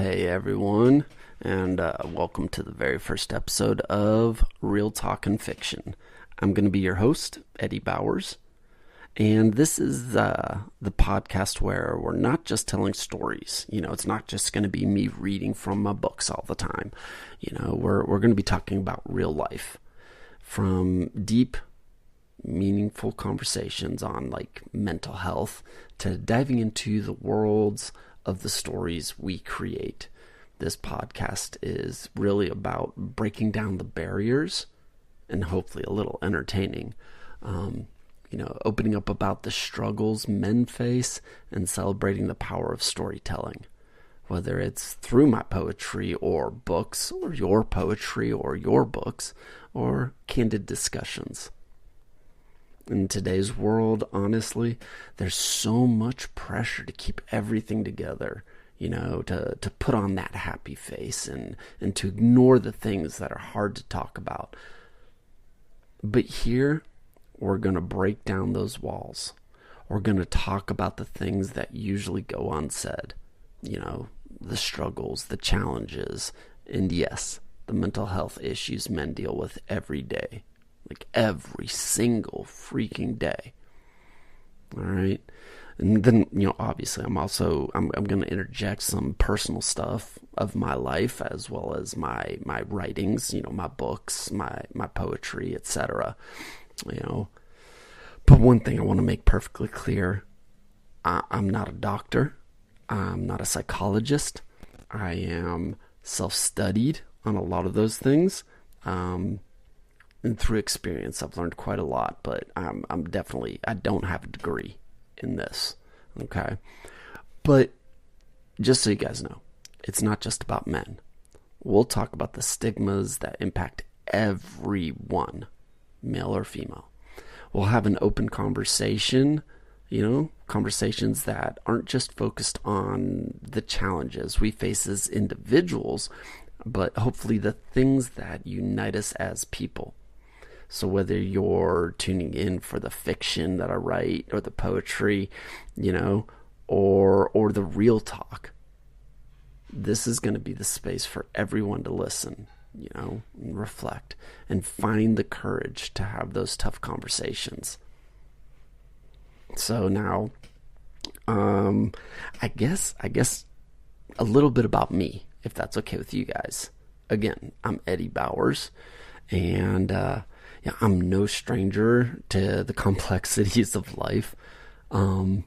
Hey everyone, and welcome to the very first episode of Real Talk and Fiction. I'm going to be your host, Eddie Bowers, and this is the podcast where we're not just telling stories. It's not just going to be me reading from my books all the time. We're going to be talking about real life, from deep, meaningful conversations on like mental health to diving into the worlds of the stories we create. This podcast is really about breaking down the barriers and hopefully a little entertaining. Opening up about the struggles men face and celebrating the power of storytelling. Whether it's through my poetry or books, or your poetry or your books, or candid discussions. In today's world, honestly, there's so much pressure to keep everything together, to put on that happy face and to ignore the things that are hard to talk about. But here, we're going to break down those walls. We're going to talk about the things that usually go unsaid, the struggles, the challenges, and yes, the mental health issues men deal with every day. Like every single freaking day. All right. And then, obviously I'm going to interject some personal stuff of my life as well as my writings, my books, my poetry, etc. But one thing I want to make perfectly clear, I'm not a doctor. I'm not a psychologist. I am self-studied on a lot of those things. And through experience, I've learned quite a lot, but I don't have a degree in this, okay? But just so you guys know, it's not just about men. We'll talk about the stigmas that impact everyone, male or female. We'll have an open conversation, conversations that aren't just focused on the challenges we face as individuals, but hopefully the things that unite us as people. So whether you're tuning in for the fiction that I write or the poetry, or the real talk, this is going to be the space for everyone to listen, and reflect and find the courage to have those tough conversations. So now, I guess a little bit about me, if that's okay with you guys. Again, I'm Eddie Bowers, and I'm no stranger to the complexities of life. I'm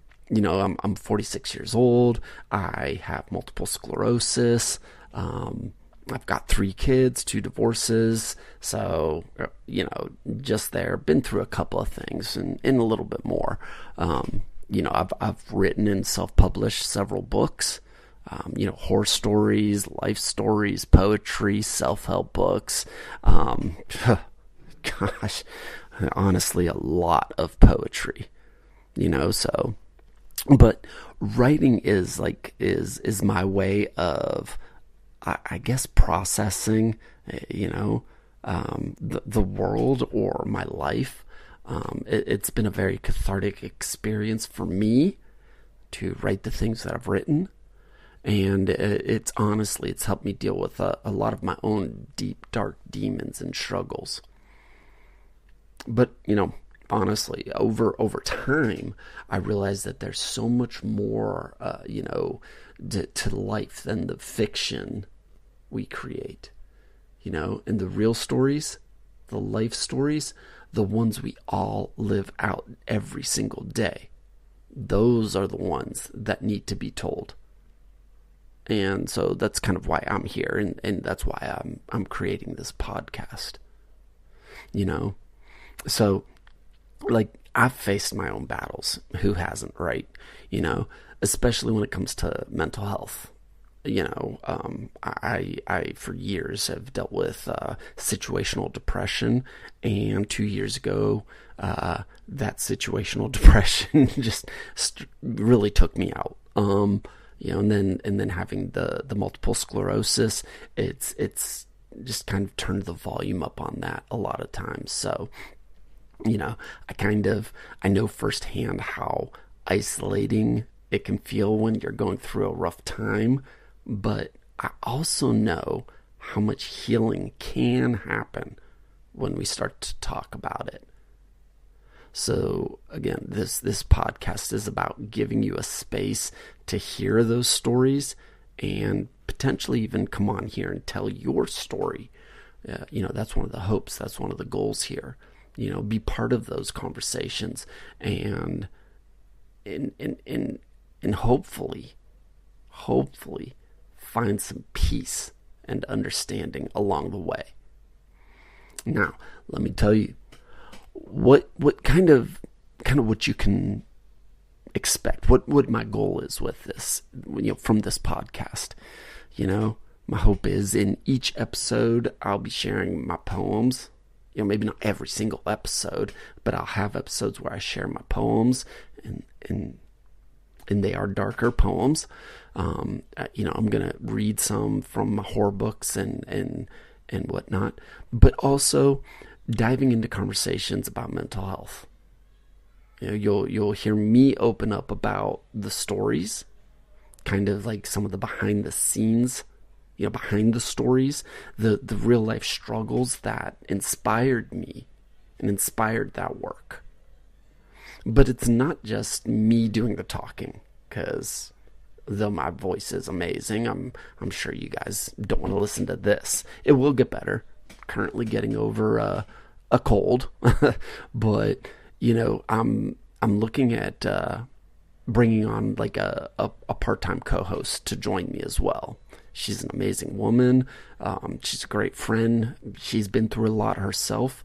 46 years old. I have multiple sclerosis. I've got 3 kids, 2 divorces. So, just there, been through a couple of things and a little bit more. I've written and self-published several books. Horror stories, life stories, poetry, self-help books. Gosh, honestly, a lot of poetry, but writing is my way of, I guess, processing, the world or my life. It's been a very cathartic experience for me to write the things that I've written. And it's helped me deal with a lot of my own deep, dark demons and struggles. But, honestly, over time, I realized that there's so much more, to life than the fiction we create. And the real stories, the life stories, the ones we all live out every single day, those are the ones that need to be told. And so that's kind of why I'm here, and that's why I'm creating this podcast. So, I've faced my own battles. Who hasn't, right? Especially when it comes to mental health. I for years have dealt with situational depression, and 2 years ago, that situational depression just really took me out. And then having the multiple sclerosis, it's just kind of turned the volume up on that a lot of times. So, I know firsthand how isolating it can feel when you're going through a rough time, but I also know how much healing can happen when we start to talk about it. So again, this podcast is about giving you a space to hear those stories and potentially even come on here and tell your story. That's one of the hopes. That's one of the goals here. Be part of those conversations and hopefully find some peace and understanding along the way. Now, let me tell you what kind of what you can expect. What my goal is with this, from this podcast. My hope is in each episode I'll be sharing my poems. Maybe not every single episode, but I'll have episodes where I share my poems, and they are darker poems. I'm gonna read some from my horror books and whatnot, but also diving into conversations about mental health. You'll hear me open up about the stories, kind of like some of the behind the scenes, behind the stories, the real life struggles that inspired me and inspired that work. But it's not just me doing the talking, because though my voice is amazing, I'm sure you guys don't want to listen to this. It will get better. Currently getting over a cold, but I'm looking at bringing on like a part-time co-host to join me as well. She's an amazing woman. She's a great friend. She's been through a lot herself,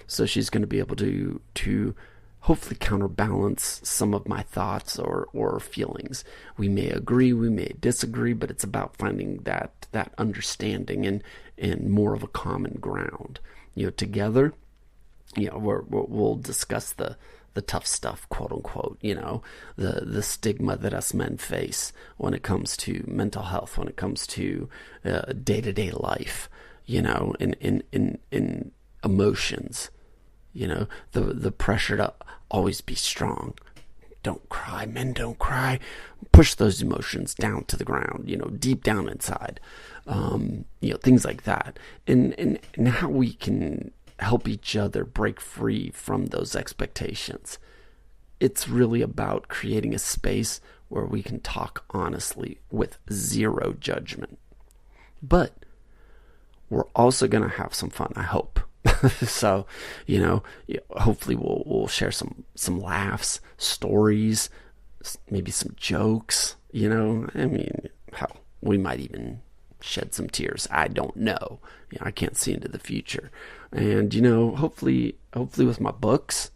so she's going to be able to hopefully counterbalance some of my thoughts or feelings. We may agree, we may disagree, but it's about finding that understanding and more of a common ground. Together, we'll discuss the tough stuff, quote unquote, the stigma that us men face when it comes to mental health, when it comes to day-to-day life, in emotions, the pressure to always be strong. Don't cry, men don't cry. Push those emotions down to the ground, deep down inside, things like that. And how we can help each other break free from those expectations. It's really about creating a space where we can talk honestly with zero judgment. But we're also going to have some fun, I hope. So, hopefully we'll share some laughs, stories, maybe some jokes, hell, we might even shed some tears. I don't know. I can't see into the future. And, hopefully with my books,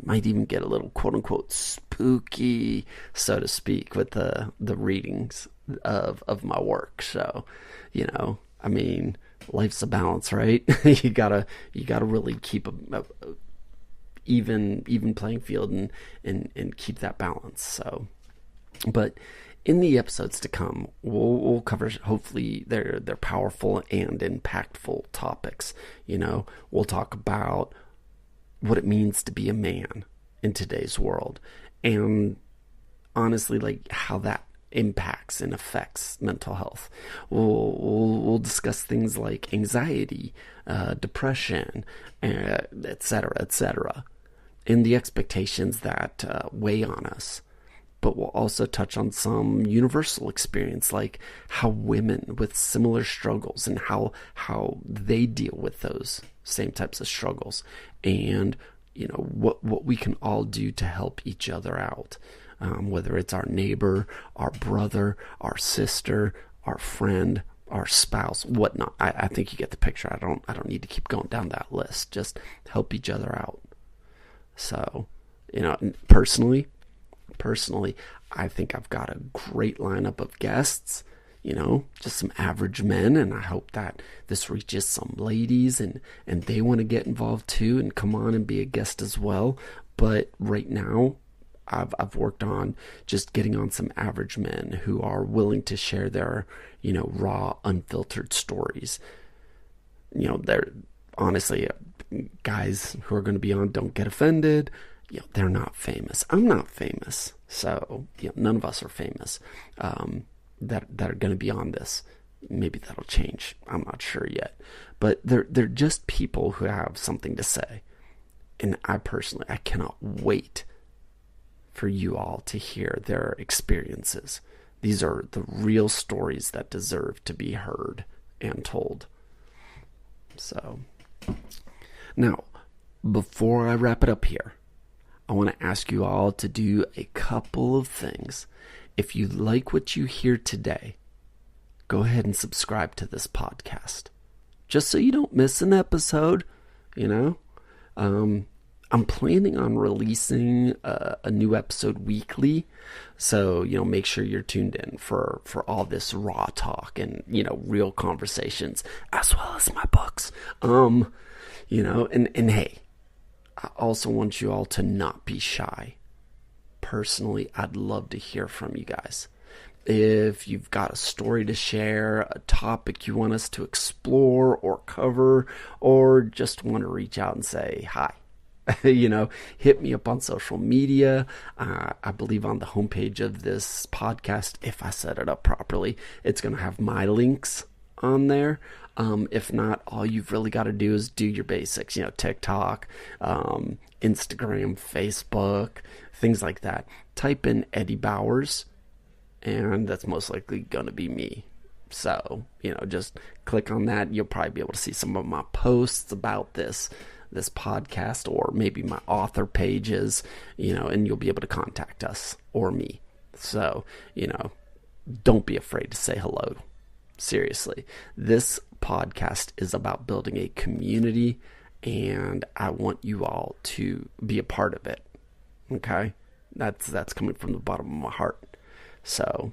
might even get a little quote unquote spooky, so to speak, with the readings of my work. So, life's a balance, right? you gotta really keep a even playing field and keep that balance. So, but in the episodes to come, we'll cover, hopefully they're powerful and impactful topics. We'll talk about what it means to be a man in today's world, and honestly, like how that impacts and affects mental health. We'll discuss things like anxiety, depression, etc., and the expectations that weigh on us. But we'll also touch on some universal experience, like how women with similar struggles and how they deal with those same types of struggles, and what we can all do to help each other out. Whether it's our neighbor, our brother, our sister, our friend, our spouse, whatnot. I think you get the picture. I don't need to keep going down that list. Just help each other out. So, personally, I think I've got a great lineup of guests, just some average men, and I hope that this reaches some ladies and they want to get involved too and come on and be a guest as well. But right now, I've worked on just getting on some average men who are willing to share their, raw, unfiltered stories. They're honestly, guys who are going to be on, don't get offended. They're not famous. I'm not famous. So, none of us are famous. that are going to be on this. Maybe that'll change. I'm not sure yet. But they're just people who have something to say. And I cannot wait for you all to hear their experiences. These are the real stories that deserve to be heard and told. So, now, before I wrap it up here, I want to ask you all to do a couple of things. If you like what you hear today, go ahead and subscribe to this podcast. Just so you don't miss an episode, I'm planning on releasing a new episode weekly. So, make sure you're tuned in for all this raw talk and, real conversations, as well as my books. And hey, I also want you all to not be shy. Personally, I'd love to hear from you guys. If you've got a story to share, a topic you want us to explore or cover, or just want to reach out and say hi, hit me up on social media. I believe on the homepage of this podcast, if I set it up properly, it's going to have my links on there. If not, all you've really got to do is do your basics, TikTok, Instagram, Facebook, things like that. Type in Eddie Bowers, and that's most likely going to be me. So, just click on that. You'll probably be able to see some of my posts about this podcast, or maybe my author pages, and you'll be able to contact us or me. So, don't be afraid to say hello. Seriously, this podcast is about building a community, and I want you all to be a part of it. Okay? That's coming from the bottom of my heart. So,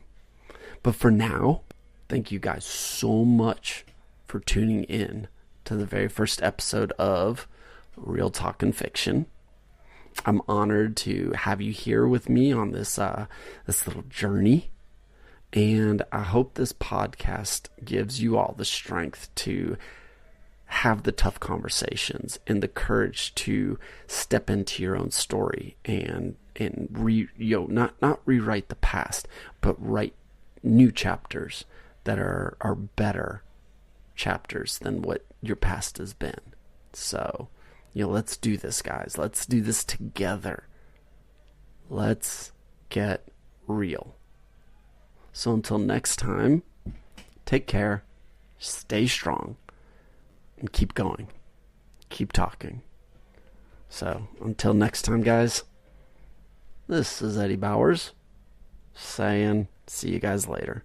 but for now, thank you guys so much for tuning in to the very first episode of Real Talkin' Fiction. I'm honored to have you here with me on this little journey. And I hope this podcast gives you all the strength to have the tough conversations and the courage to step into your own story and not rewrite the past, but write new chapters that are better chapters than what your past has been. So, let's do this, guys. Let's do this together. Let's get real. So until next time, take care, stay strong, and keep going. Keep talking. So until next time, guys, this is Eddie Bowers saying see you guys later.